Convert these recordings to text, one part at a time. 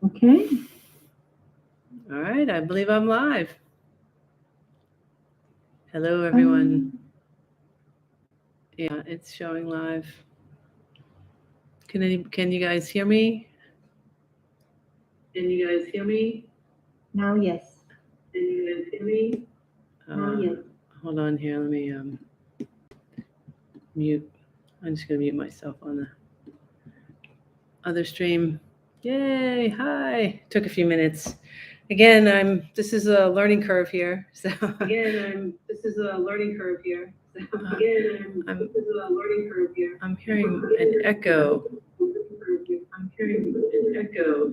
Okay. All right, I believe I'm live. Hello, everyone. Yeah, it's showing live. Can you guys hear me? Can you guys hear me? Now, yes. Can you guys hear me? Now, yes. Hold on here. Let me mute. I'm just gonna mute myself on the other stream. Yay! Hi. Took a few minutes. Again, this is a learning curve here. So This is a learning curve here. I'm hearing an echo. I'm hearing an echo.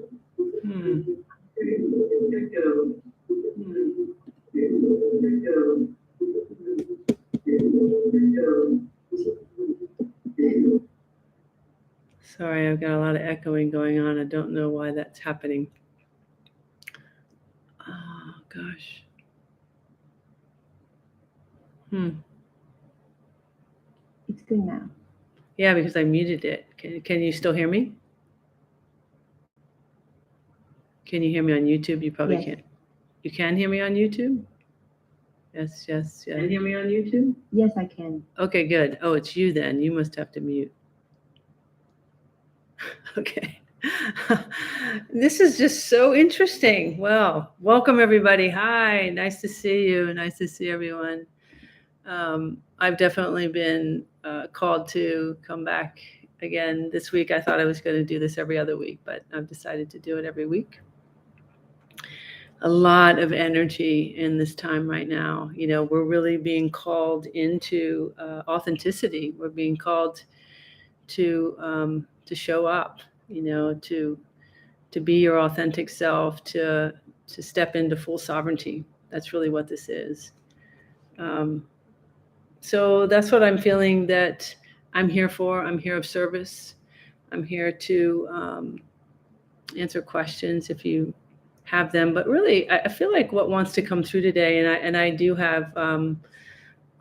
Sorry, I've got a lot of echoing going on. I don't know why that's happening. Oh, gosh. It's good now. Yeah, because I muted it. Can you still hear me? Can you hear me on YouTube? You probably Yes. can't. You can hear me on YouTube? Yes. Can you hear me on YouTube? Yes, I can. Okay, good. Oh, it's you then. You must have to mute. Okay. This is just so interesting. Well, welcome everybody. Hi, nice to see you. Nice to see everyone. I've definitely been called to come back again this week. I thought I was going to do this every other week, but I've decided to do it every week. A lot of energy in this time right now. You know, we're really being called into authenticity. We're being called to show up. You know, to be your authentic self, to step into full sovereignty. That's really what this is. So that's what I'm feeling that I'm here for. I'm here of service. I'm here to answer questions if you have them. But really, I feel like what wants to come through today, and I do have on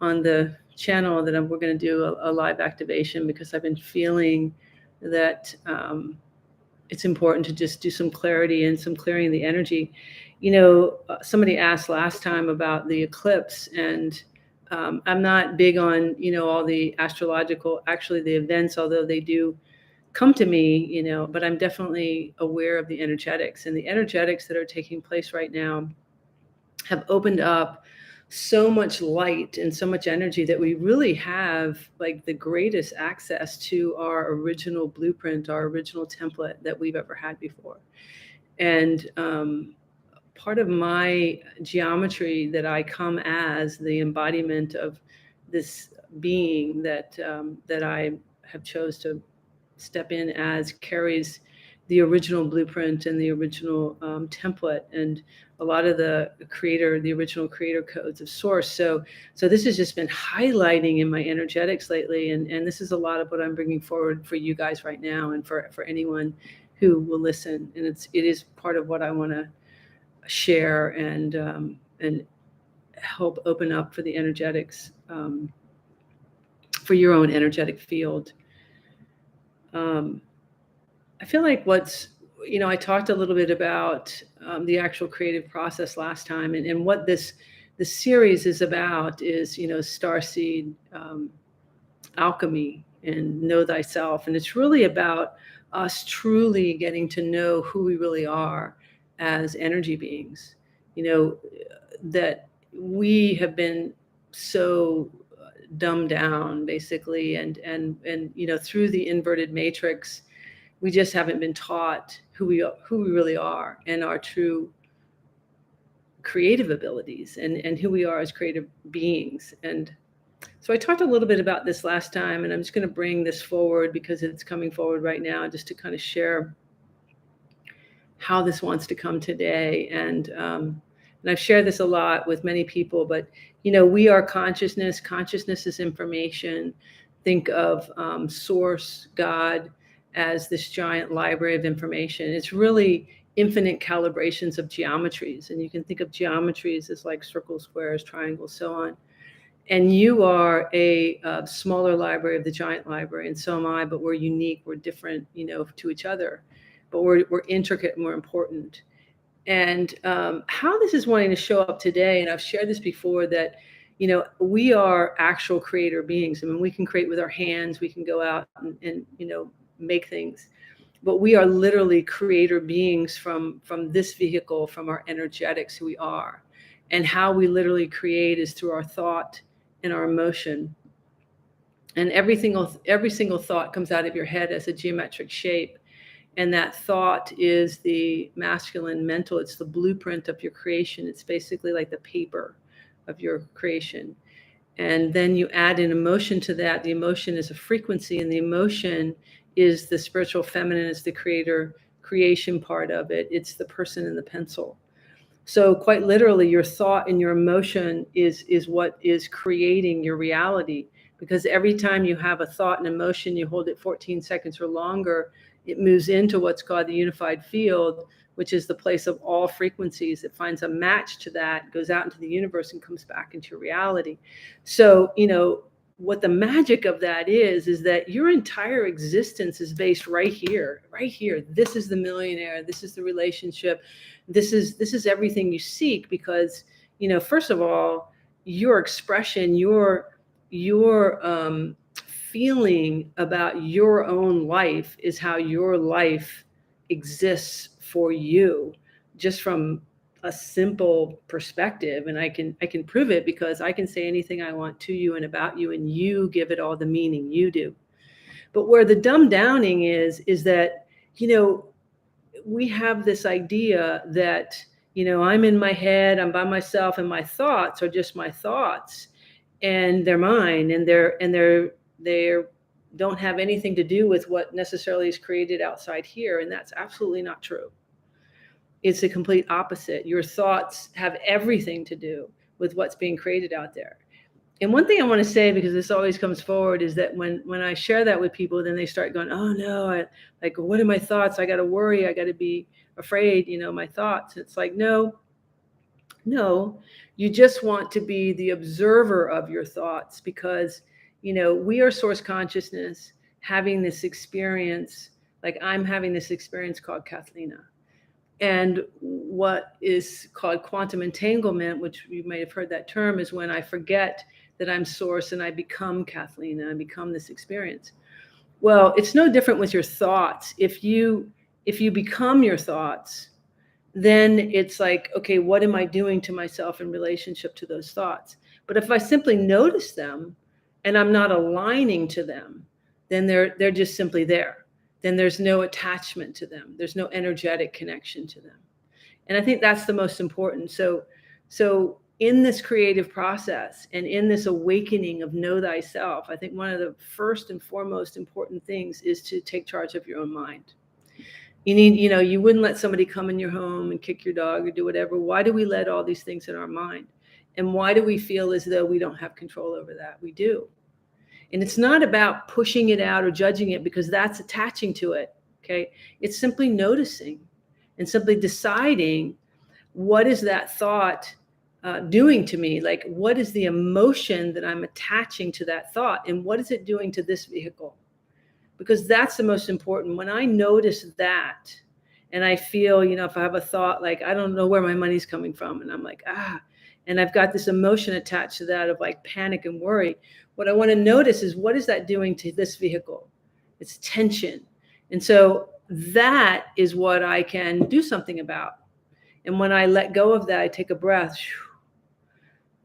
the channel that we're going to do a live activation, because I've been feeling that it's important to just do some clarity and some clearing of the energy. You know, somebody asked last time about the eclipse, and I'm not big on, you know, all the astrological, actually the events, although they do come to me, you know, but I'm definitely aware of the energetics, and the energetics that are taking place right now have opened up so much light and so much energy that we really have like the greatest access to our original blueprint, our original template that we've ever had before. And part of my geometry that I come as the embodiment of this being that I have chose to step in as carries the original blueprint and the original template, and a lot of the original creator codes of source. So this has just been highlighting in my energetics lately, and this is a lot of what I'm bringing forward for you guys right now, and for anyone who will listen. And it is part of what I want to share and help open up for the energetics, for your own energetic field. I feel like I talked a little bit about the actual creative process last time, and what this series is about is, you know, starseed, alchemy, and know thyself. And it's really about us truly getting to know who we really are as energy beings. You know, that we have been so dumbed down, basically, and you know, through the inverted matrix, we just haven't been taught who we really are, and our true creative abilities, and who we are as creative beings. And so I talked a little bit about this last time, and I'm just going to bring this forward because it's coming forward right now, just to kind of share how this wants to come today. And I've shared this a lot with many people, but, you know, we are consciousness. Consciousness is information. Think of source, God, as this giant library of information. It's really infinite calibrations of geometries. And you can think of geometries as like circles, squares, triangles, so on. And you are a smaller library of the giant library, and so am I, but we're unique, we're different, you know, to each other. but we're intricate and we're important. And how this is wanting to show up today, and I've shared this before, that, we are actual creator beings. I mean, we can create with our hands, we can go out and make things, but we are literally creator beings from this vehicle, from our energetics, who we are. And how we literally create is through our thought and our emotion. And every single thought comes out of your head as a geometric shape. And that thought is the masculine mental. It's the blueprint of your creation. It's basically like the paper of your creation. And then you add an emotion to that. The emotion is a frequency, and the emotion is the spiritual feminine, is the creation part of it. It's the person in the pencil. So quite literally, your thought and your emotion is what is creating your reality. Because every time you have a thought and emotion, you hold it 14 seconds or longer, it moves into what's called the unified field, which is the place of all frequencies. It finds a match to that, goes out into the universe, and comes back into reality. So, what the magic of that is that your entire existence is based right here, right here. This is the millionaire. This is the relationship. This is everything you seek, because, first of all, your expression, your feeling about your own life is how your life exists for you, just from a simple perspective. And I can prove it, because I can say anything I want to you and about you, and you give it all the meaning you do. But where the dumb downing is that, we have this idea that, I'm in my head, I'm by myself, and my thoughts are just my thoughts, and they're mine, and they don't have anything to do with what necessarily is created outside here. And that's absolutely not true. It's the complete opposite. Your thoughts have everything to do with what's being created out there. And one thing I want to say, because this always comes forward, is that when I share that with people, then they start going, oh no, what are my thoughts? I got to worry. I got to be afraid, my thoughts. It's like, no, you just want to be the observer of your thoughts, because, we are source consciousness having this experience, like I'm having this experience called Cathleena. And what is called quantum entanglement, which you may have heard that term, is when I forget that I'm source and I become Cathleena, I become this experience. Well, it's no different with your thoughts. If you become your thoughts, then it's like, okay, what am I doing to myself in relationship to those thoughts? But if I simply notice them and I'm not aligning to them, then they're just simply there. Then there's no attachment to them. There's no energetic connection to them. And I think that's the most important. So in this creative process and in this awakening of know thyself, I think one of the first and foremost important things is to take charge of your own mind. You need, you wouldn't let somebody come in your home and kick your dog or do whatever. Why do we let all these things in our mind? And why do we feel as though we don't have control over that? We do. And it's not about pushing it out or judging it, because that's attaching to it. Okay. It's simply noticing and simply deciding, what is that thought doing to me? Like, what is the emotion that I'm attaching to that thought? And what is it doing to this vehicle? Because that's the most important. When I notice that, and I feel, if I have a thought, like, I don't know where my money's coming from, and I'm like, and I've got this emotion attached to that of like panic and worry. What I want to notice is, what is that doing to this vehicle? It's tension. And so that is what I can do something about. And when I let go of that, I take a breath.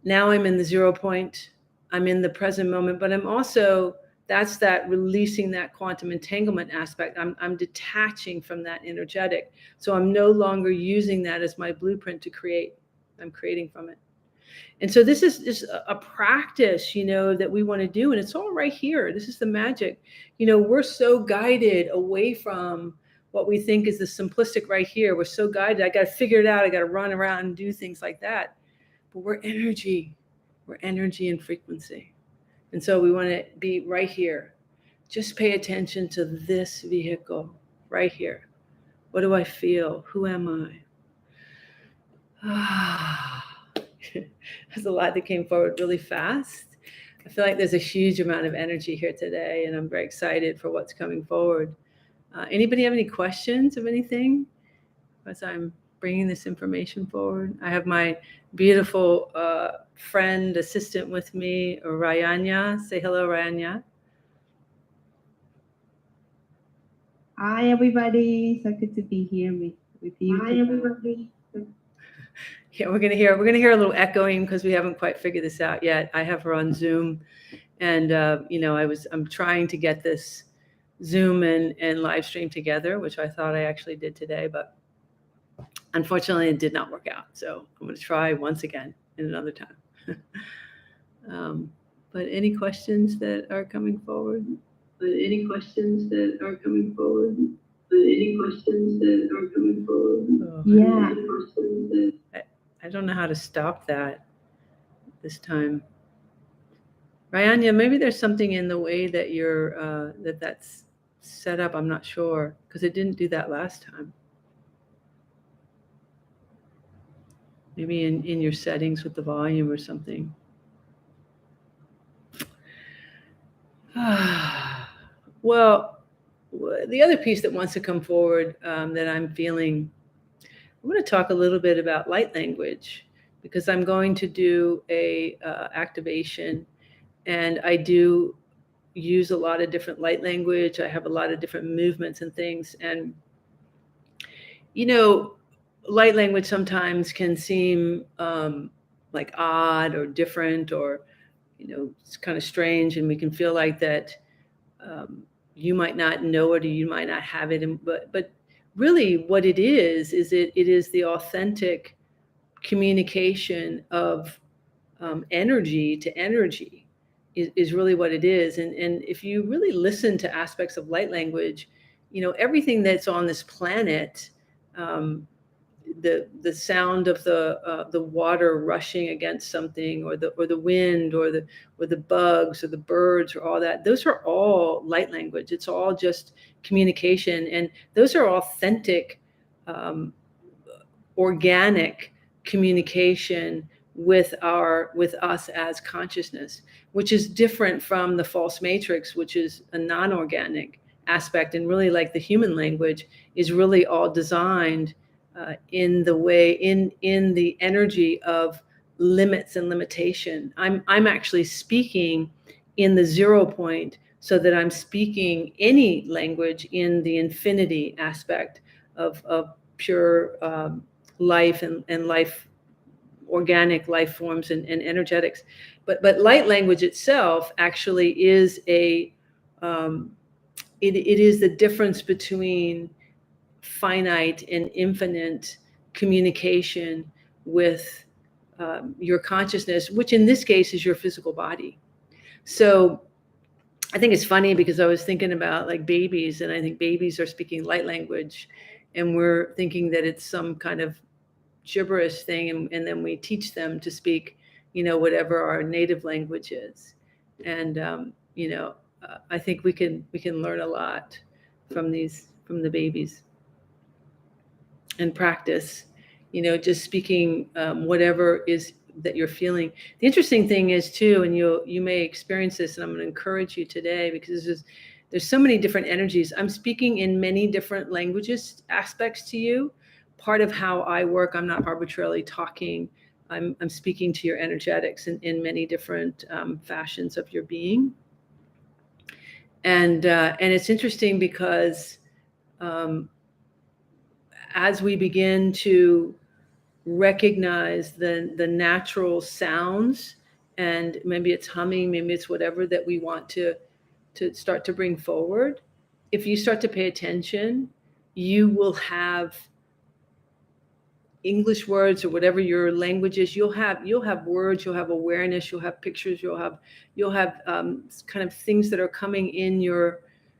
Now I'm in the 0 point. I'm in the present moment, but I'm also, that's that releasing that quantum entanglement aspect. I'm detaching from that energetic. So I'm no longer using that as my blueprint to create. I'm creating from it. And so this is just a practice, that we want to do. And it's all right here. This is the magic. We're so guided away from what we think is the simplistic right here. We're so guided. I got to figure it out. I got to run around and do things like that. But we're energy. We're energy and frequency. And so we want to be right here. Just pay attention to this vehicle right here. What do I feel? Who am I? There's a lot that came forward really fast. I feel like there's a huge amount of energy here today, and I'm very excited for what's coming forward. Anybody have any questions of anything as I'm bringing this information forward? I have my beautiful friend, assistant with me, Rayania. Say hello, Rayania. Hi, everybody. So good to be here with you. Hi, everybody. Yeah, we're gonna hear a little echoing because we haven't quite figured this out yet. I have her on Zoom, and I'm trying to get this Zoom and live stream together, which I thought I actually did today, but unfortunately it did not work out. So I'm going to try once again in another time. But any questions that are coming forward? Oh, Yeah. I don't know how to stop that this time. Rayanya, maybe there's something in the way that you're that's set up. I'm not sure because it didn't do that last time. Maybe in your settings with the volume or something. Well, the other piece that wants to come forward that I'm feeling, I'm going to talk a little bit about light language because I'm going to do a activation, and I do use a lot of different light language. I have a lot of different movements and things, and light language sometimes can seem like odd or different, or it's kind of strange, and we can feel like that you might not know it or you might not have it, but really what it is it is the authentic communication of energy to energy is really what it is. And if you really listen to aspects of light language, everything that's on this planet, the sound of the water rushing against something, or the wind, or the bugs or the birds, or all that, those are all light language. It's all just communication, and those are authentic, organic communication with us as consciousness, which is different from the false matrix, which is a non-organic aspect. And really, like, the human language is really all designed in the energy of limits and limitation. I'm actually speaking in the 0 point, so that I'm speaking any language in the infinity aspect of pure life and life, organic life forms and energetics. But light language itself actually is it is the difference between finite and infinite communication with your consciousness, which in this case is your physical body. So I think it's funny because I was thinking about, like, babies, and I think babies are speaking light language, and we're thinking that it's some kind of gibberish thing, and then we teach them to speak, whatever our native language is. And I think we can learn a lot from the babies, and practice, just speaking whatever is that you're feeling. The interesting thing is too, and you may experience this, and I'm going to encourage you today, because there's so many different energies. I'm speaking in many different languages aspects to you. Part of how I work, I'm not arbitrarily talking. I'm speaking to your energetics in many different fashions of your being. And it's interesting because as we begin to recognize the natural sounds, and maybe it's humming, maybe it's whatever that we want to start to bring forward, if you start to pay attention, you will have English words, or whatever your language is. You'll have words, you'll have awareness, you'll have pictures, you'll have kind of things that are coming in your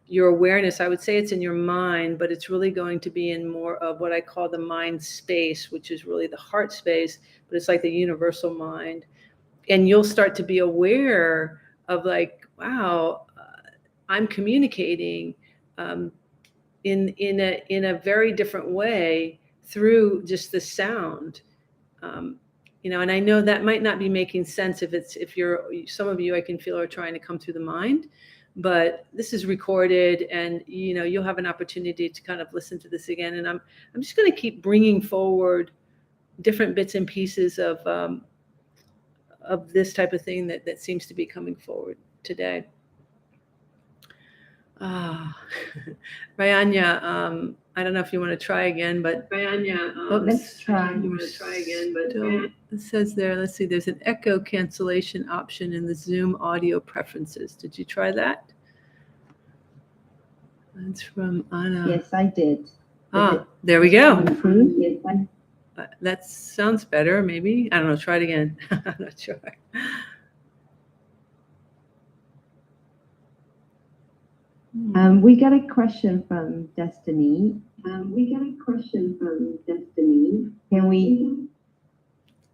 awareness. I would say it's in your mind, but it's really going to be in more of what I call the mind space, which is really the heart space, but it's like the universal mind. And you'll start to be aware of, like, wow, I'm communicating in a very different way through just the sound. And I know that might not be making sense if you're, some of you I can feel are trying to come through the mind, but this is recorded, and you'll have an opportunity to kind of listen to this again. And I'm just going to keep bringing forward different bits and pieces of this type of thing that seems to be coming forward today. Rayania, I don't know if you want to try again, but Rayania, let's try. You want to try again, but it says there, let's see, there's an echo cancellation option in the Zoom audio preferences. Did you try that? That's from Anna. Yes, I did. There we go. Yes, that sounds better, maybe. I don't know. Try it again. I'm not sure. We got a question from Destiny. Can we?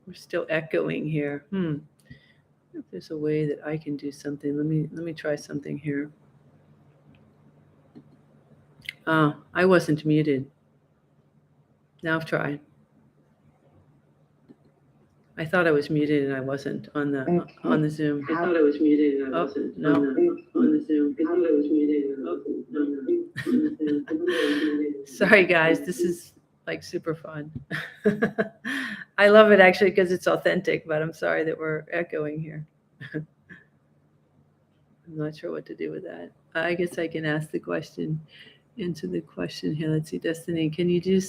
We're still echoing here. If there's a way that I can do something, let me try something here. I wasn't muted. Now try. I thought I was muted and I wasn't on the on the Zoom. I thought I was muted and I wasn't on the Zoom. I thought I was muted and I wasn't on the Sorry guys, this is like super fun. I love it actually because it's authentic, but I'm sorry that we're echoing here. I'm not sure what to do with that. I guess I can ask the question, answer the question here. Let's see, Destiny, can you do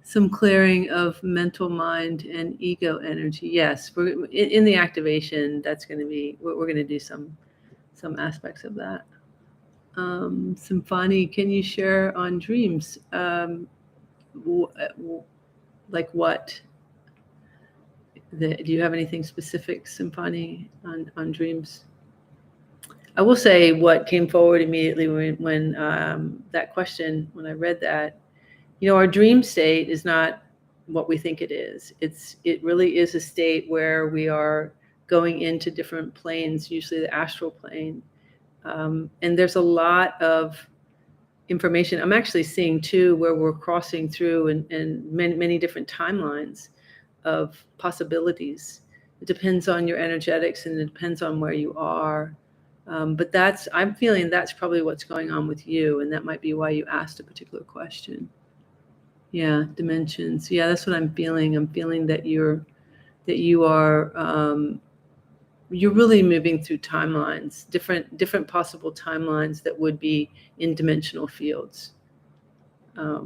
some clearing of mental, mind, and ego energy? Yes, we're in the activation. That's going to be, we're going to do some aspects of that. Symphony, can you share on dreams? Like what? Do you have anything specific, Symphony, on dreams? I will say what came forward immediately when that question, when I read that, our dream state is not what we think it is. It really is a state where we are going into different planes, usually the astral plane. And there's a lot of information. I'm actually seeing too, where we're crossing through and many different timelines of possibilities. It depends on your energetics and it depends on where you are. But I'm feeling that's probably what's going on with you. And that might be why you asked a particular question. Yeah, dimensions. Yeah, that's what I'm feeling. I'm feeling that you are you're really moving through timelines, different possible timelines that would be in dimensional fields. I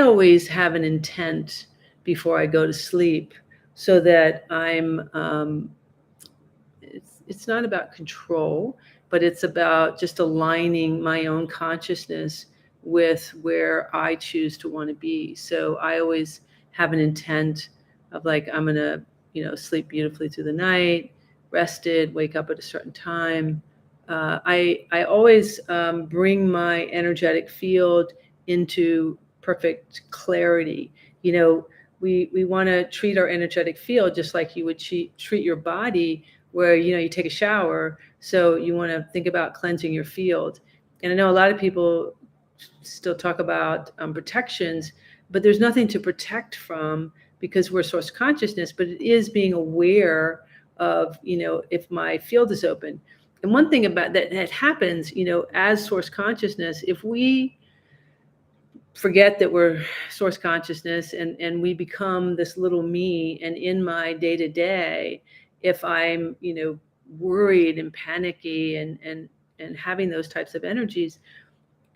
always have an intent before I go to sleep, so that I'm. It's not about control, but it's about just aligning my own consciousness with where I choose to want to be. So I always have an intent of like, I'm going to, sleep beautifully through the night, rested, wake up at a certain time. I always bring my energetic field into perfect clarity. We want to treat our energetic field just like you would treat your body, where, you take a shower. So you want to think about cleansing your field. And I know a lot of people still talk about protections, but there's nothing to protect from because we're source consciousness, but it is being aware of, if my field is open. And one thing about that happens, as source consciousness, if we forget that we're source consciousness and we become this little me, and in my day-to-day, if I'm, worried and panicky and having those types of energies,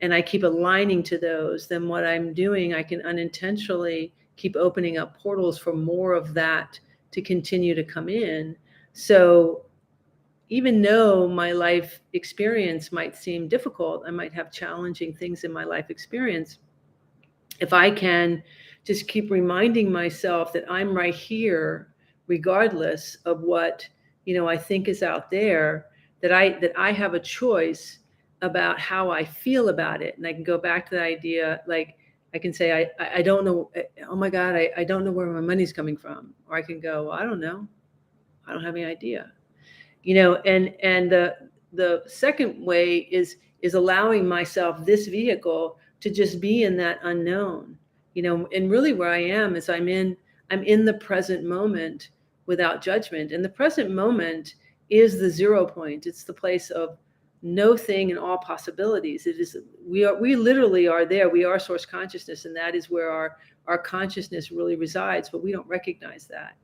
and I keep aligning to those, then what I'm doing, I can unintentionally keep opening up portals for more of that to continue to come in. So even though my life experience might seem difficult, I might have challenging things in my life experience, if I can just keep reminding myself that I'm right here, regardless of what, I think is out there, that I have a choice about how I feel about it. And I can go back to the idea, like I can say, I don't know, oh my God, I don't know where my money's coming from. Or I can go, well, I don't know. I don't have any idea. And the second way is allowing myself this vehicle to just be in that unknown, and really where I am is I'm in the present moment without judgment. And the present moment is the 0 point. It's the place of no thing and all possibilities. It is, we literally are there. We are source consciousness, and that is where our consciousness really resides, but we don't recognize that.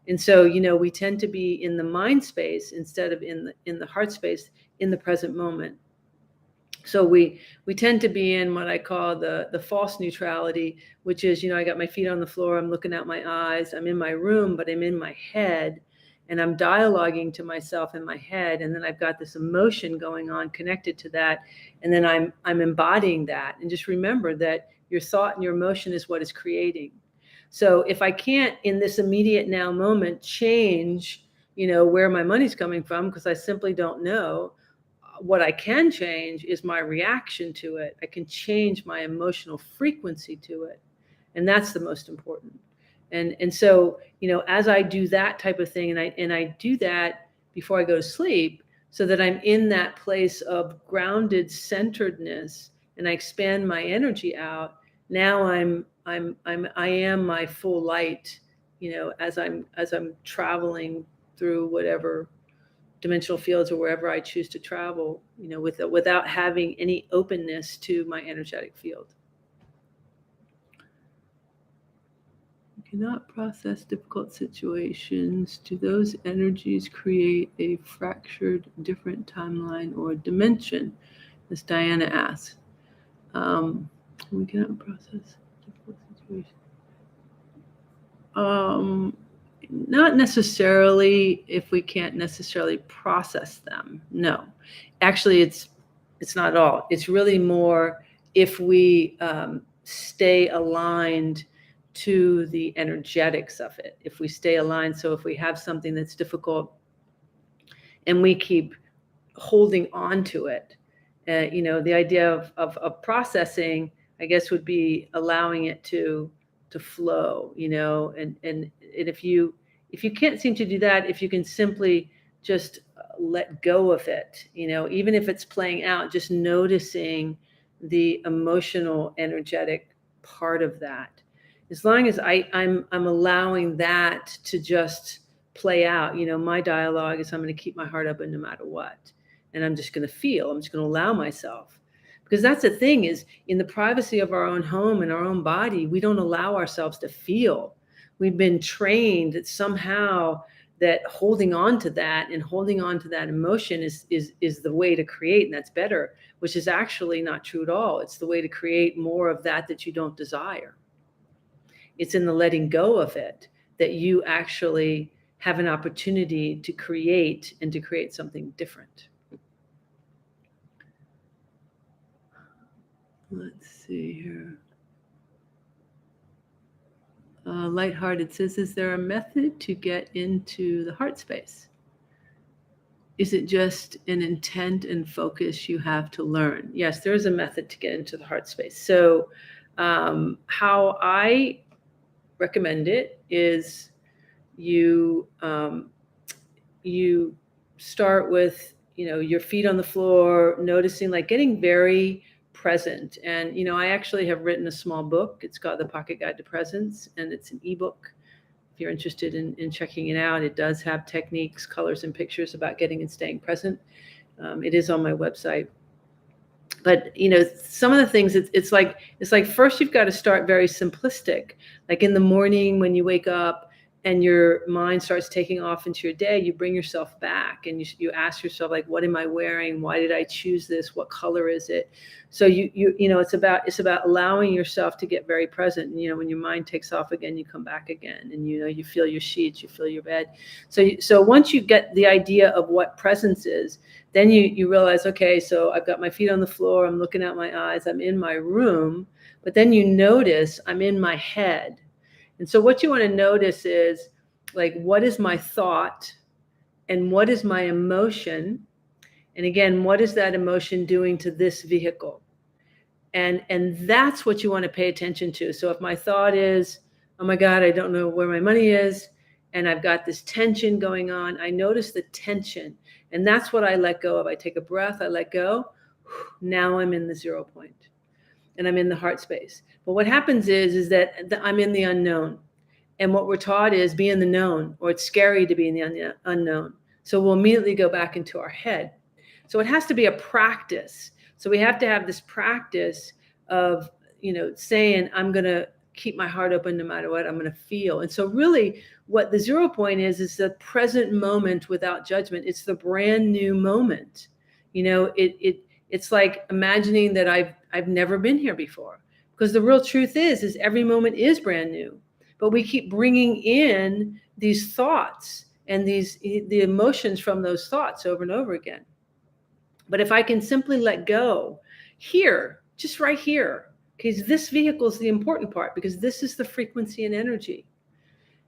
And so, we tend to be in the mind space instead of in the heart space, in the present moment. So we tend to be in what I call the false neutrality, which is, I got my feet on the floor, I'm looking out my eyes, I'm in my room, but I'm in my head, and I'm dialoguing to myself in my head, and then I've got this emotion going on connected to that, and then I'm embodying that. And just remember that your thought and your emotion is what is creating. So if I can't, in this immediate now moment, change, where my money's coming from, because I simply don't know, what I can change is my reaction to it. I can change my emotional frequency to it. And that's the most important. And so, as I do that type of thing, and I do that before I go to sleep, so that I'm in that place of grounded centeredness, and I expand my energy out. Now I am my full light, as I'm traveling through whatever dimensional fields or wherever I choose to travel, without having any openness to my energetic field. You cannot process difficult situations. Do those energies create a fractured, different timeline or dimension? As Diana asks. We cannot process difficult situations. Not necessarily if we can't necessarily process them. No, actually, it's not at all. It's really more if we stay aligned to the energetics of it. If we stay aligned, so if we have something that's difficult and we keep holding on to it, the idea of processing, I guess, would be allowing it to flow, and if you can't seem to do that, if you can simply just let go of it, even if it's playing out, just noticing the emotional, energetic part of that. As long as I'm allowing that to just play out, my dialogue is I'm going to keep my heart open no matter what, and I'm just going to feel. I'm just going to allow myself. Because that's the thing, is in the privacy of our own home and our own body, we don't allow ourselves to feel. We've been trained that somehow that holding on to that and holding on to that emotion is the way to create, and that's better, which is actually not true at all. It's the way to create more of that you don't desire. It's in the letting go of it that you actually have an opportunity to create, and to create something different. Let's see here. Lighthearted says, is there a method to get into the heart space? Is it just an intent and focus you have to learn? Yes, there is a method to get into the heart space. So how I recommend it is you start with, your feet on the floor, noticing, like getting very present. And, I actually have written a small book. It's called The Pocket Guide to Presence, and it's an ebook. If you're interested in checking it out, it does have techniques, colors, and pictures about getting and staying present. It is on my website. But, some of the things, it's like first you've got to start very simplistic. Like in the morning when you wake up and your mind starts taking off into your day, you bring yourself back and you ask yourself, like, what am I wearing? Why did I choose this? What color is it? So it's about allowing yourself to get very present. And, when your mind takes off again, you come back again, and you feel your sheets, you feel your bed. So once you get the idea of what presence is, then you realize, okay, so I've got my feet on the floor, I'm looking out my eyes, I'm in my room, but then you notice I'm in my head. And so what you want to notice is, like, what is my thought and what is my emotion? And again, what is that emotion doing to this vehicle? And that's what you want to pay attention to. So if my thought is, oh my God, I don't know where my money is, and I've got this tension going on, I notice the tension. And that's what I let go of. I take a breath, I let go. Now I'm in the 0 point. And I'm in the heart space. But what happens is that I'm in the unknown. And what we're taught is be in the known, or it's scary to be in the unknown. So we'll immediately go back into our head. So it has to be a practice. So we have to have this practice of, saying, I'm going to keep my heart open no matter what I'm going to feel. And so really what the 0 point is the present moment without judgment. It's the brand new moment. It's like imagining that I've never been here before, because the real truth is every moment is brand new, but we keep bringing in these thoughts and the emotions from those thoughts over and over again. But if I can simply let go here, just right here, because this vehicle is the important part, because this is the frequency and energy.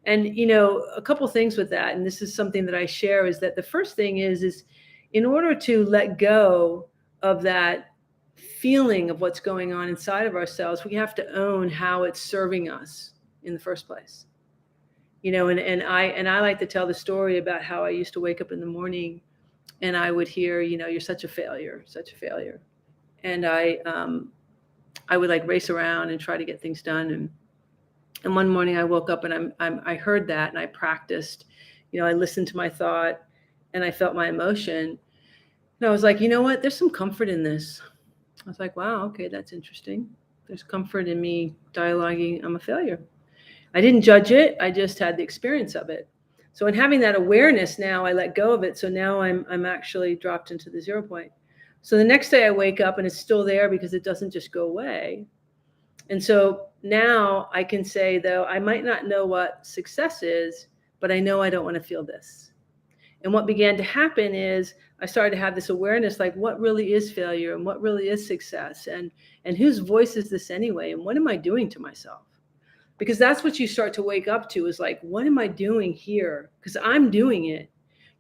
And, a couple things with that, and this is something that I share, is that the first thing is in order to let go of that feeling of what's going on inside of ourselves, we have to own how it's serving us in the first place. And I like to tell the story about how I used to wake up in the morning and I would hear, you're such a failure, such a failure. And I would like race around and try to get things done. And one morning I woke up and I heard that, and I practiced, I listened to my thought and I felt my emotion. And I was like, you know what? There's some comfort in this. I was like, wow, okay, that's interesting. There's comfort in me dialoguing, I'm a failure. I didn't judge it. I just had the experience of it. So in having that awareness, now I let go of it. So now I'm actually dropped into the 0 point. So the next day I wake up and it's still there, because it doesn't just go away. And so now I can say, though, I might not know what success is, but I know I don't want to feel this. And what began to happen is I started to have this awareness, like, what really is failure and what really is success, and whose voice is this anyway? And what am I doing to myself? Because that's what you start to wake up to, is like, what am I doing here? Because I'm doing it.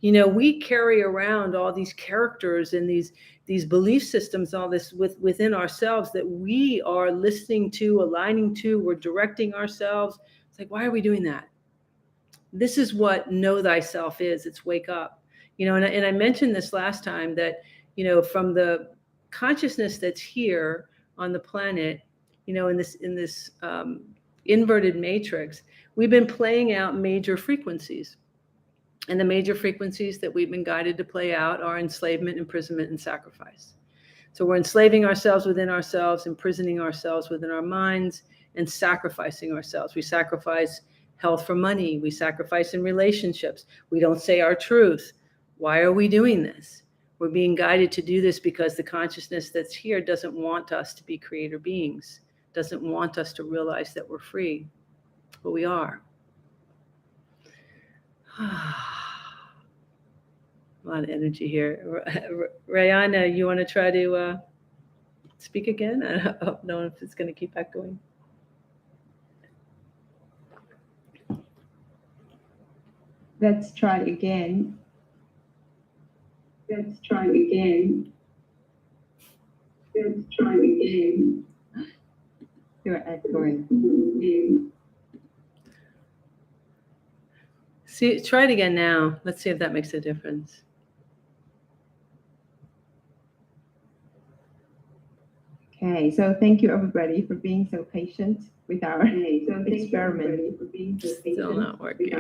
We carry around all these characters and these belief systems, all this within ourselves that we are listening to, aligning to, we're directing ourselves. It's like, why are we doing that? This is what know thyself is. It's wake up. And I mentioned this last time that, from the consciousness that's here on the planet, in this inverted matrix, we've been playing out major frequencies. And the major frequencies that we've been guided to play out are enslavement, imprisonment, and sacrifice. So we're enslaving ourselves within ourselves, imprisoning ourselves within our minds, and sacrificing ourselves. We sacrifice health for money. We sacrifice in relationships. We don't say our truth. Why are we doing this? We're being guided to do this because the consciousness that's here doesn't want us to be creator beings, doesn't want us to realize that we're free, but we are. A lot of energy here. Rayania, you want to try to speak again? I don't know if it's going to keep that going. Let's try again. Let's try again. Let's try again. You're echoing. See, try it again now. Let's see if that makes a difference. Okay, so thank you everybody for being so patient with our experiment. Still not working.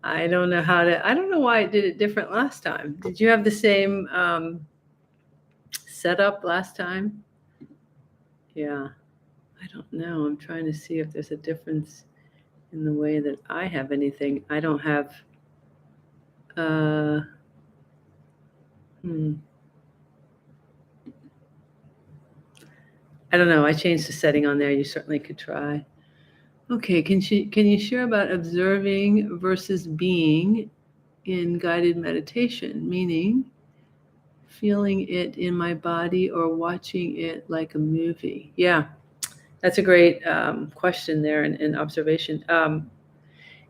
I don't know why it did it different last time. Did you have the same setup last time? Yeah, I don't know. I'm trying to see if there's a difference in the way that I have anything. I don't have, I don't know. I changed the setting on there. You certainly could try. Okay, can you share about observing versus being in guided meditation, meaning feeling it in my body or watching it like a movie? Yeah, that's a great question there and observation.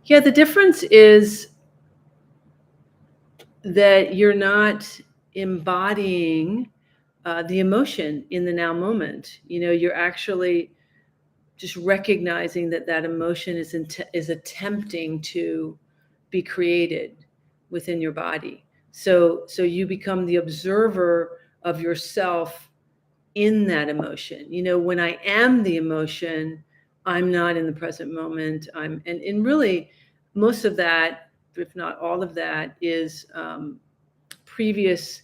Yeah, the difference is that you're not embodying the emotion in the now moment. You're actually just recognizing that emotion is attempting to be created within your body. So you become the observer of yourself in that emotion. When I am the emotion, I'm not in the present moment. And really most of that, if not all of that, is previous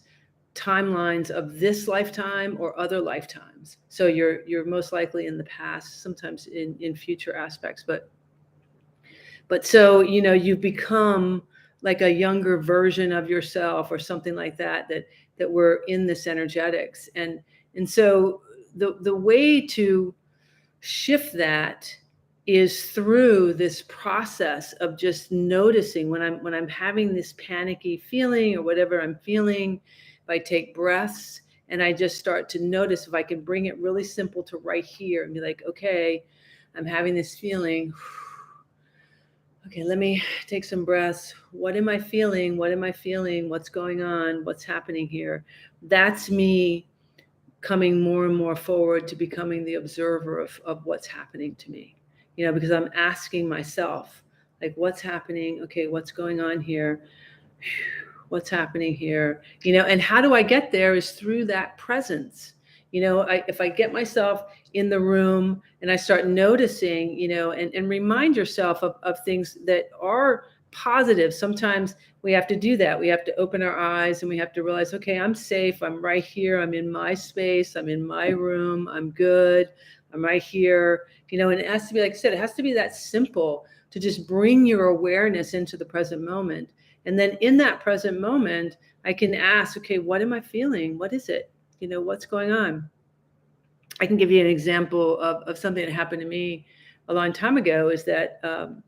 timelines of this lifetime or other lifetimes. So you're most likely in the past, sometimes in future aspects, but so you've become like a younger version of yourself or something like that we're in this energetics. And so the way to shift that is through this process of just noticing when I'm having this panicky feeling or whatever I'm feeling. If I take breaths and I just start to notice, if I can bring it really simple to right here and be like, okay, I'm having this feeling. Okay, let me take some breaths. What am I feeling? What am I feeling? What's going on? What's happening here? That's me coming more and more forward to becoming the observer of what's happening to me. Because I'm asking myself, like, what's happening? Okay, what's going on here? What's happening here? And how do I get there is through that presence. If I get myself in the room and I start noticing, and remind yourself of things that are positive. Sometimes we have to do that. We have to open our eyes and we have to realize, okay, I'm safe. I'm right here. I'm in my space. I'm in my room. I'm good. I'm right here. And it has to be, like I said, it has to be that simple to just bring your awareness into the present moment. And then in that present moment, I can ask, okay, what am I feeling? What is it? What's going on? I can give you an example of something that happened to me a long time ago, is that, and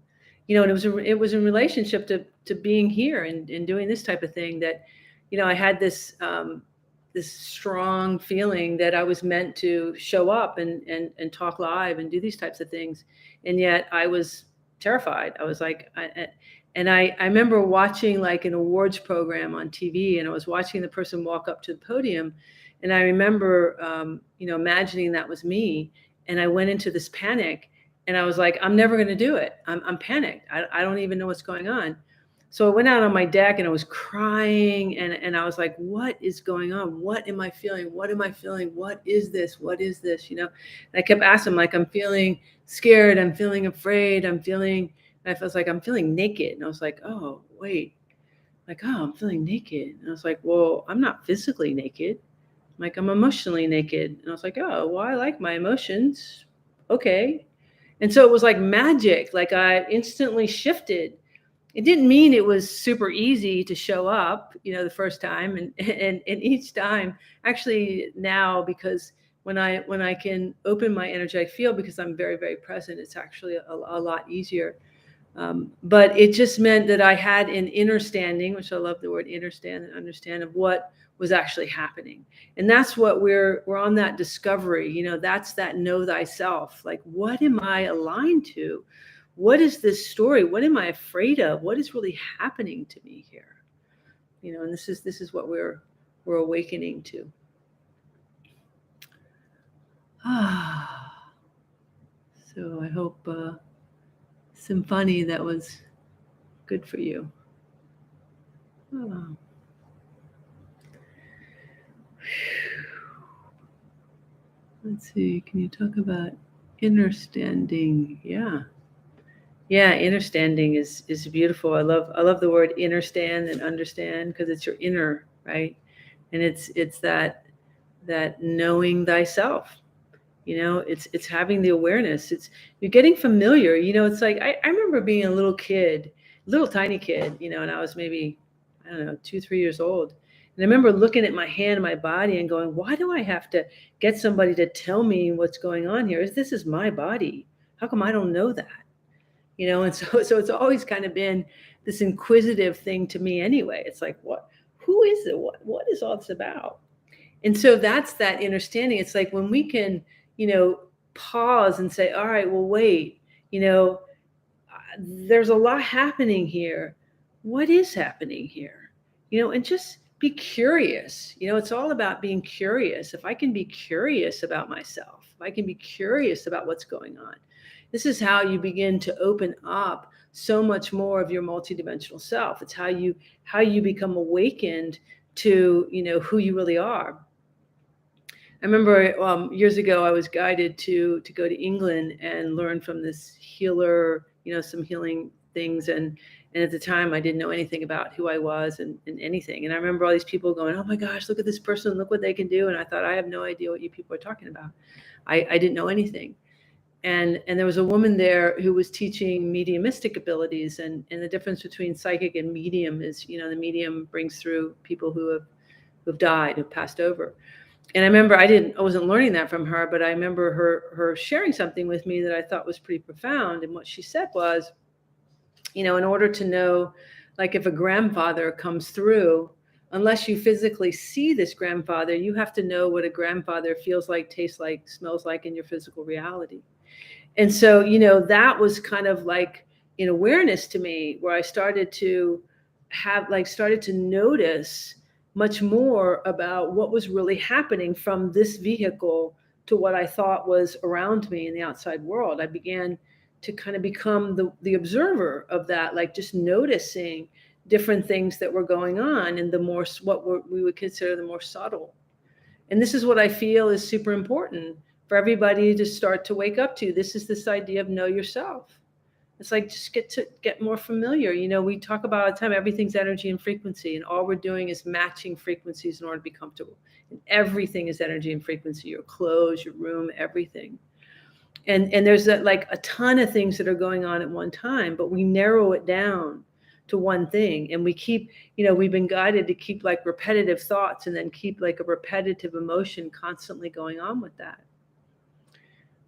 it was in relationship to being here and doing this type of thing, that, I had this strong feeling that I was meant to show up and talk live and do these types of things. And yet I was terrified. I was like, I remember watching like an awards program on TV, and I was watching the person walk up to the podium. And I remember, imagining that was me. And I went into this panic and I was like, I'm never going to do it. I'm panicked. I don't even know what's going on. So I went out on my deck and I was crying and I was like, what is going on? What am I feeling? What am I feeling? What is this? What is this? And I kept asking, like, I'm feeling scared. I'm feeling afraid. And I was like, I'm feeling naked. And I was like, oh, wait, like, oh, I'm feeling naked. And I was like, well, I'm not physically naked. Like, I'm emotionally naked. And I was like, oh, well, I like my emotions. Okay. And so it was like magic. Like, I instantly shifted. It didn't mean it was super easy to show up, the first time. And each time, actually now, because when I can open my energetic field, because I'm very, very present, it's actually a lot easier. But it just meant that I had an understanding, which I love the word understand, and understand of what was actually happening. And that's what we're on that discovery, that's that know thyself. Like, what am I aligned to? What is this story? What am I afraid of? What is really happening to me here? And this is what we're awakening to. So I hope Symphony, that was good for you. Oh. Let's see, can you talk about understanding? Yeah, understanding is beautiful. I love the word understand and understand, because it's your inner, right? And it's that knowing thyself. It's having the awareness. You're getting familiar. It's like I remember being a little tiny kid, and I was maybe, I don't know, 2-3 years old. And I remember looking at my hand and my body and going, why do I have to get somebody to tell me what's going on here? This is my body. How come I don't know that? And so it's always kind of been this inquisitive thing to me anyway. It's like, who is it? What is all this about? And so that's that understanding. It's like when we can, pause and say, all right, well, wait, there's a lot happening here. What is happening here? And just be curious. It's all about being curious. If I can be curious about myself, if I can be curious about what's going on, this is how you begin to open up so much more of your multidimensional self. It's how you become awakened to, who you really are. I remember years ago I was guided to go to England and learn from this healer, some healing things, and at the time I didn't know anything about who I was and anything. And I remember all these people going, "Oh my gosh, look at this person, look what they can do." And I thought, I have no idea what you people are talking about. I didn't know anything. And there was a woman there who was teaching mediumistic abilities, and the difference between psychic and medium is, the medium brings through people who've died, who've passed over. And I remember I wasn't learning that from her, but I remember her sharing something with me that I thought was pretty profound. And what she said was, in order to know, like if a grandfather comes through, unless you physically see this grandfather, you have to know what a grandfather feels like, tastes like, smells like in your physical reality. And so, that was kind of like an awareness to me, where I started to notice much more about what was really happening from this vehicle to what I thought was around me in the outside world. I began to kind of become the observer of that, like just noticing different things that were going on, and we would consider the more subtle. And this is what I feel is super important for everybody to start to wake up to. This is this idea of know yourself. It's like, just get more familiar. We talk about all the time, everything's energy and frequency, and all we're doing is matching frequencies in order to be comfortable. And everything is energy and frequency, your clothes, your room, everything. And there's like a ton of things that are going on at one time, but we narrow it down to one thing. And we keep, we've been guided to keep like repetitive thoughts, and then keep like a repetitive emotion constantly going on with that.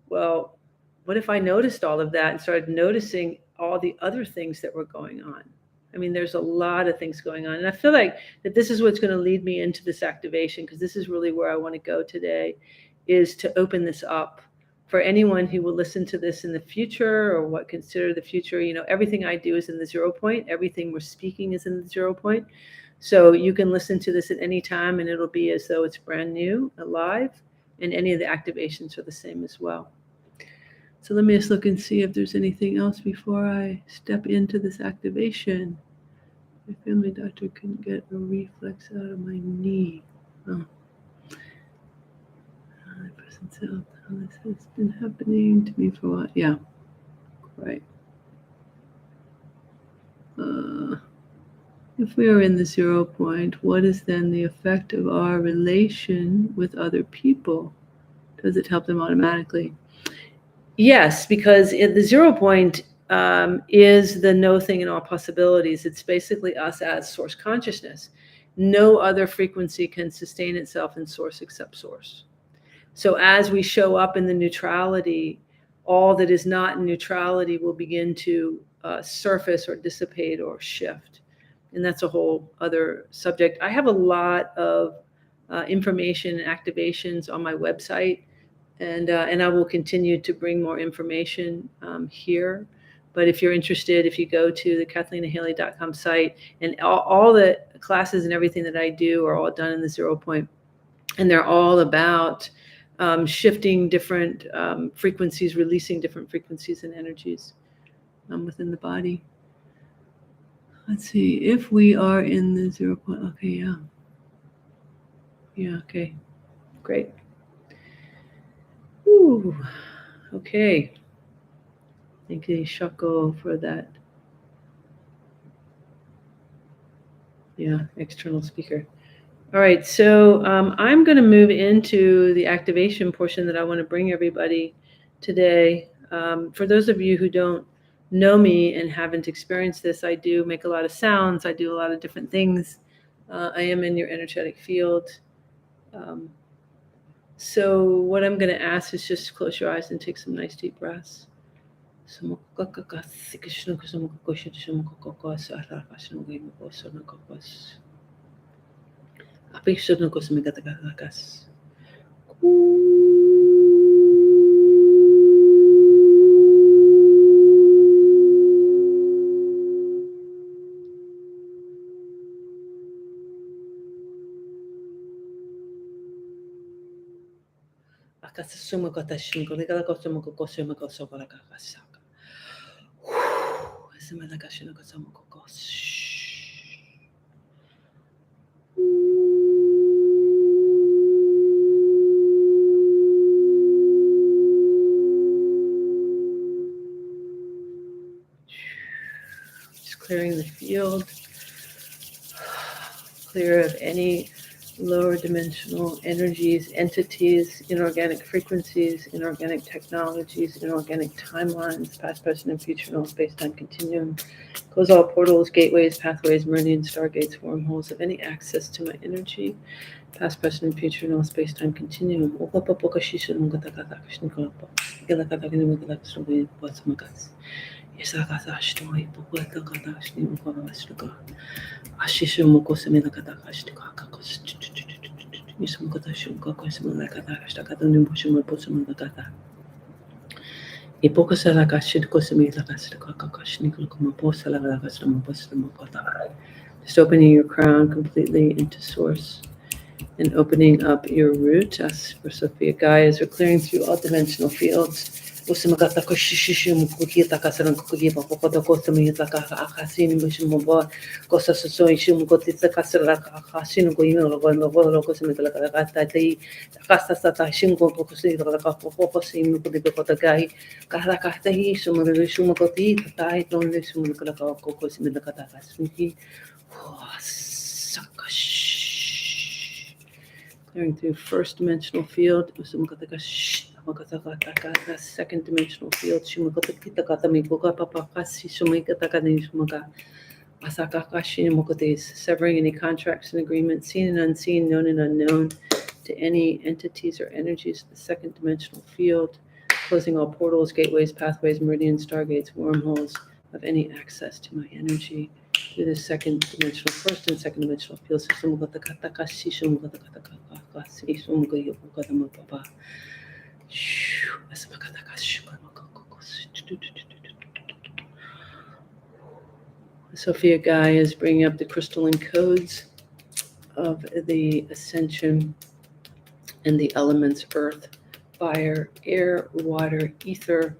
Well, what if I noticed all of that and started noticing all the other things that were going on? I mean, there's a lot of things going on. And I feel like that this is what's going to lead me into this activation, because this is really where I want to go today, is to open this up for anyone who will listen to this in the future, or what consider the future. Everything I do is in the 0 point. Everything we're speaking is in the 0 point. So you can listen to this at any time, and it'll be as though it's brand new, alive, and any of the activations are the same as well. So let me just look and see if there's anything else before I step into this activation. My family doctor couldn't get a reflex out of my knee. Oh. This has been happening to me for a while. Yeah, right. If we are in the 0 point, what is then the effect of our relation with other people? Does it help them automatically? Yes, because the 0 point is the no thing in all possibilities. It's basically us as source consciousness. No other frequency can sustain itself in source except source. So as we show up in the neutrality, all that is not in neutrality will begin to surface or dissipate or shift. And that's a whole other subject. I have a lot of information and activations on my website. And I will continue to bring more information here. But if you're interested, if you go to the CathleenaHailley.com site, and all the classes and everything that I do are all done in the 0 point. And they're all about shifting different frequencies, releasing different frequencies and energies within the body. Let's see, if we are in the 0 point. Okay, yeah. Yeah, okay. Great. Ooh, okay. Thank you, Shako, for that. Yeah, external speaker. All right, so I'm going to move into the activation portion that I want to bring everybody today. For those of you who don't know me and haven't experienced this, I do make a lot of sounds. I do a lot of different things. I am in your energetic field. So what I'm going to ask is just close your eyes and take some nice deep breaths. clearing the field, clear of any lower dimensional energies, entities, inorganic frequencies, inorganic technologies, inorganic timelines, past, present, and future, and all space-time continuum. Close all portals, gateways, pathways, meridians, stargates, wormholes of any access to my energy, past, present, and future, and all space-time continuum. Just opening your crown completely into source and opening up your root. As for Sophia Gaias, we're clearing through all dimensional fields. Clearing through first dimensional field, second dimensional field, severing any contracts and agreements, seen and unseen, known and unknown, to any entities or energies of the second dimensional field, closing all portals, gateways, pathways, meridians, stargates, wormholes of any access to my energy through the second dimensional, first and second dimensional field system. Sophia Gaia is bringing up the crystalline codes of the ascension and the elements earth, fire, air, water, ether,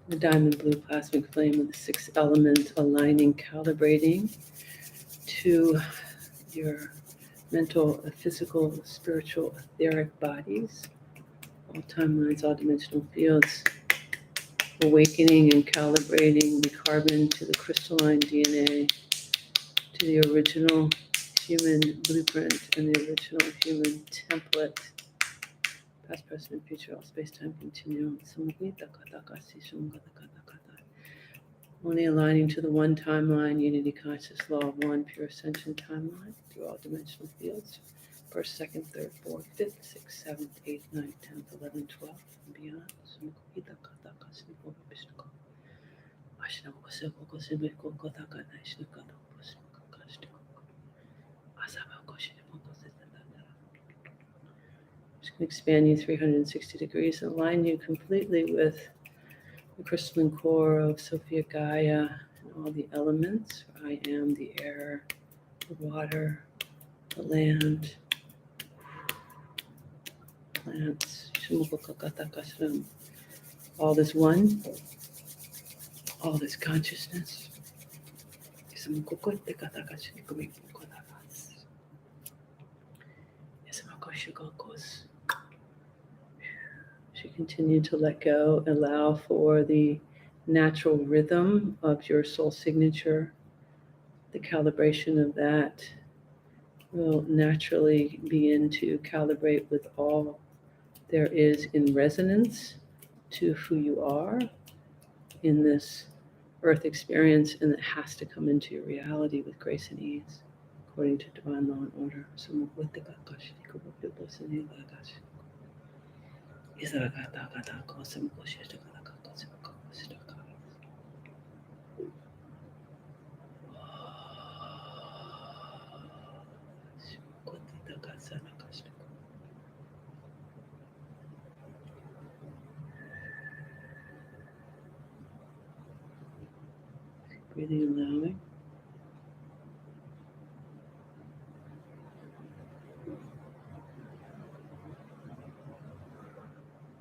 the diamond blue plasmic flame of the sixth element, aligning, calibrating to your mental, physical, spiritual, etheric bodies, all timelines, all dimensional fields, awakening and calibrating the carbon to the crystalline DNA, to the original human blueprint and the original human template, past, present, and future, all space-time continuum. Only aligning to the one timeline, unity conscious law of one, pure ascension timeline through all dimensional fields. First, second, third, fourth, fifth, sixth, seventh, eighth, ninth, 10th, 11th, 12th, and beyond. Just going to expand you 360 degrees and align you completely with the crystalline core of Sophia Gaia and all the elements. I am the air, the water, the land, plants. All this one, all this consciousness. As you continue to let go, allow for the natural rhythm of your soul signature. The calibration of that will naturally begin to calibrate with all there is in resonance to who you are in this earth experience, and it has to come into your reality with grace and ease, according to divine law and order. Breathing and allowing.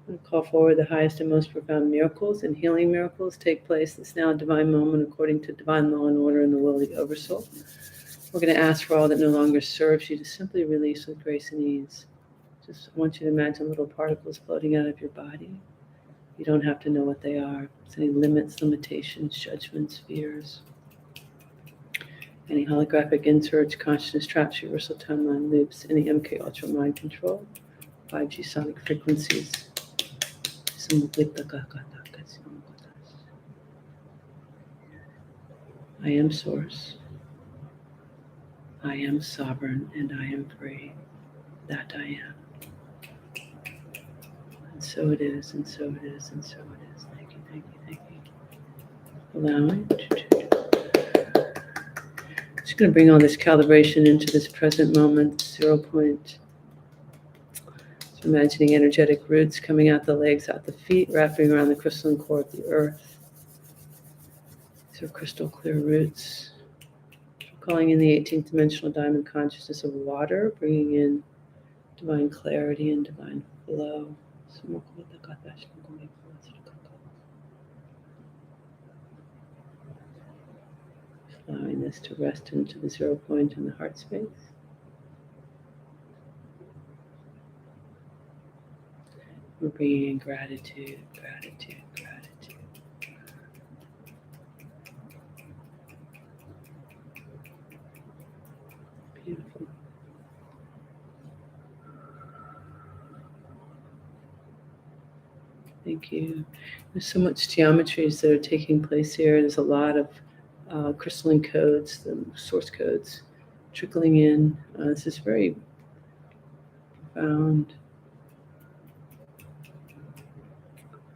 I call forward the highest and most profound miracles and healing miracles take place. It's now a divine moment according to divine law and order and the will of the Oversoul. We're going to ask for all that no longer serves you to simply release with grace and ease. Just I want you to imagine little particles floating out of your body. You don't have to know what they are. It's any limits, limitations, judgments, fears. any holographic inserts, consciousness traps, universal timeline loops, any MK Ultra mind control, 5G sonic frequencies. I am source. I am sovereign and I am free. That I am. And so it is, and so it is, and so it is. Thank you, thank you, thank you. Allowing. Just going to bring all this calibration into this present moment, 0 point. So imagining energetic roots coming out the legs, out the feet, wrapping around the crystalline core of the earth. These are crystal clear roots. Calling in the 18th dimensional diamond consciousness of water, bringing in divine clarity and divine flow. Allowing this to rest into the 0 point in the heart space. We're bringing in gratitude, gratitude, gratitude. Beautiful. Thank you. There's so much geometries that are taking place here. There's a lot of crystalline codes, the source codes trickling in. This is very profound.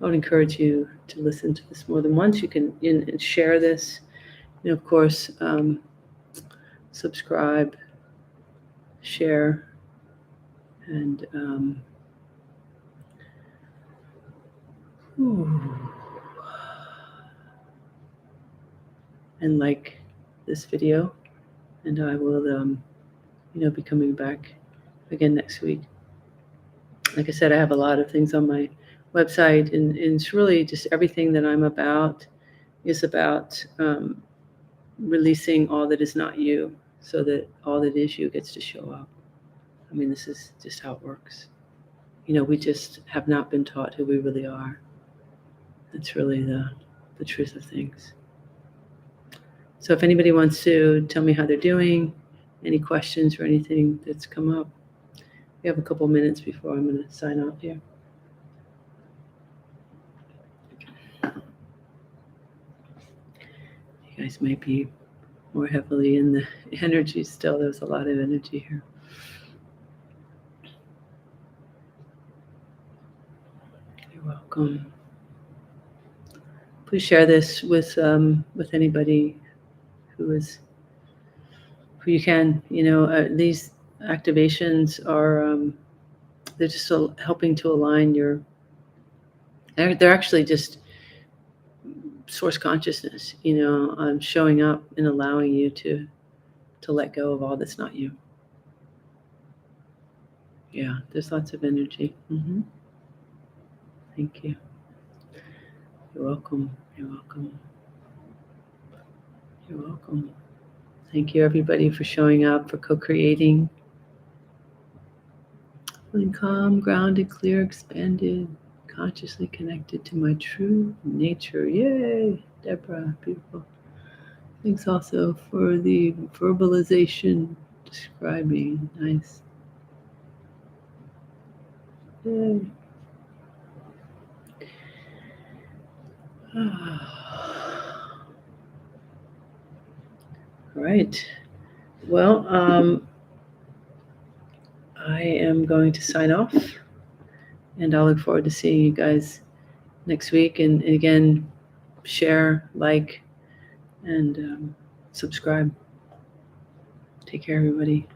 I would encourage you to listen to this more than once. You can and share this. And of course, subscribe, share, and and like this video. And I will, be coming back again next week. Like I said, I have a lot of things on my website, and it's really just everything that I'm about is about releasing all that is not you, so that all that is you gets to show up. I mean, this is just how it works. We just have not been taught who we really are. That's really the truth of things. So if anybody wants to tell me how they're doing, any questions or anything that's come up, we have a couple minutes before I'm going to sign off here. You guys might be more heavily in the energy still. There's a lot of energy here. You're welcome. Please share this with anybody who you can. These activations are they're just helping to align your. They're actually just source consciousness, showing up and allowing you to let go of all that's not you. Yeah, there's lots of energy. Thank you. You're welcome. You're welcome. You're welcome. Thank you, everybody, for showing up, for co-creating. Feeling calm, grounded, clear, expanded, consciously connected to my true nature. Yay, Deborah, beautiful. Thanks also for the verbalization, describing. Nice. Yay. All right. Well, I am going to sign off, and I'll look forward to seeing you guys next week. And again, share, like, and subscribe. Take care, everybody.